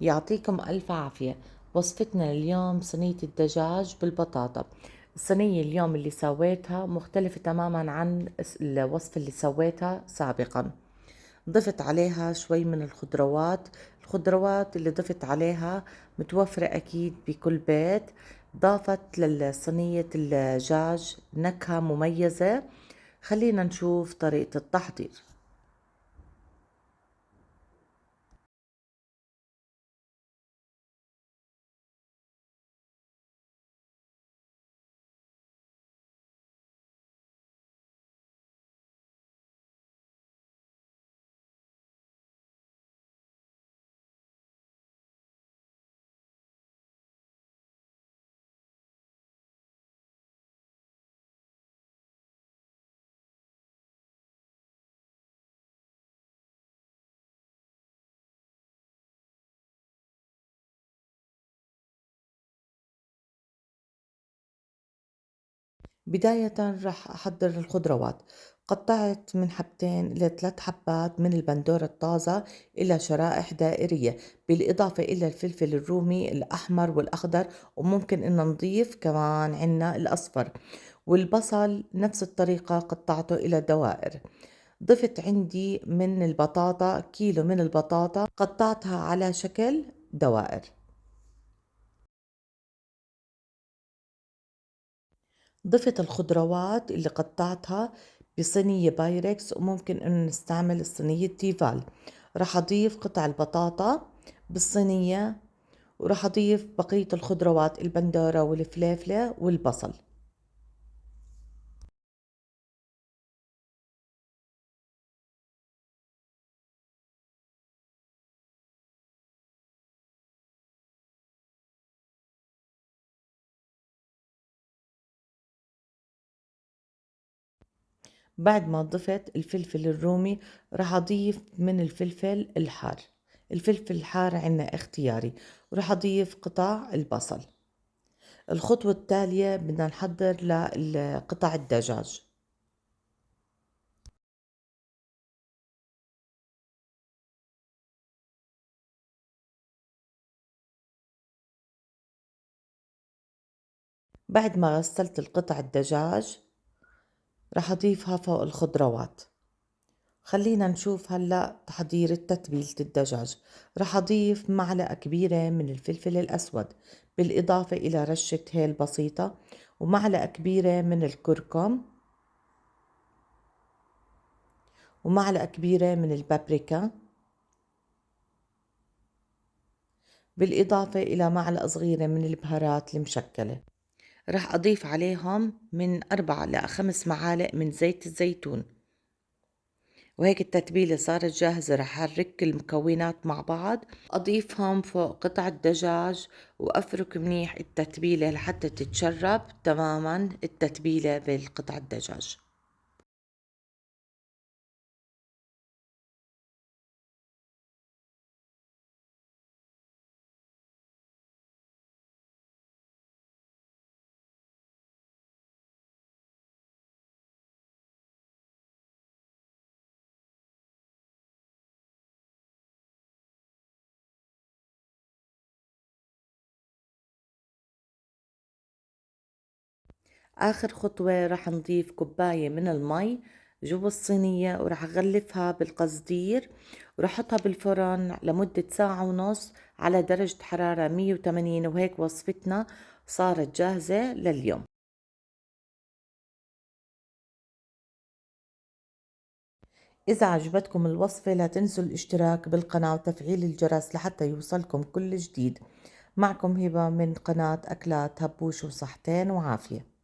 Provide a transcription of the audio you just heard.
يعطيكم ألف عافية. وصفتنا اليوم صينية الدجاج بالبطاطا. الصينية اليوم اللي سويتها مختلفة تماما عن الوصفة اللي سويتها سابقا. ضفت عليها شوي من الخضروات اللي ضفت عليها متوفرة أكيد بكل بيت. ضافت للصينية الدجاج نكهة مميزة. خلينا نشوف طريقة التحضير. بداية رح أحضر الخضروات. قطعت من حبتين إلى 3 حبات من البندورة الطازة إلى شرائح دائرية، بالإضافة إلى الفلفل الرومي الأحمر والأخضر، وممكن إن نضيف كمان عنا الأصفر. والبصل نفس الطريقة قطعته إلى دوائر. ضفت عندي من البطاطا كيلو من البطاطا، قطعتها على شكل دوائر. ضفت الخضروات اللي قطعتها بصينية بايركس، وممكن انه نستعمل الصينية تيفال. راح اضيف قطع البطاطا بالصينية، وراح اضيف بقية الخضروات البندورة والفليفلة والبصل. بعد ما ضفت الفلفل الرومي راح اضيف من الفلفل الحار. الفلفل الحار عنا اختياري. وراح اضيف قطع البصل. الخطوة التالية بدنا نحضر لقطع الدجاج. بعد ما غسلت القطع الدجاج راح أضيفها فوق الخضروات. خلينا نشوف هلأ تحضير تتبيلة الدجاج. راح أضيف معلقة كبيرة من الفلفل الأسود، بالإضافة إلى رشة هيل بسيطة، ومعلقة كبيرة من الكركم، ومعلقة كبيرة من البابريكا، بالإضافة إلى معلقة صغيرة من البهارات المشكلة. راح أضيف عليهم من 4 ل5 معالق من زيت الزيتون. وهيك التتبيلة صارت جاهزة. رح أحرك المكونات مع بعض، أضيفهم فوق قطع الدجاج، وأفرك منيح التتبيلة لحتى تتشرب تماما التتبيلة بالقطع الدجاج. آخر خطوة رح نضيف كوباية من المي جوا الصينية، ورح أغلفها بالقصدير، ورح أحطها بالفرن لمدة ساعة ونص على درجة حرارة 180. وهيك وصفتنا صارت جاهزة لليوم. إذا عجبتكم الوصفة لا تنسوا الاشتراك بالقناة وتفعيل الجرس لحتى يوصلكم كل جديد. معكم هبة من قناة أكلات هبوش، وصحتين وعافية.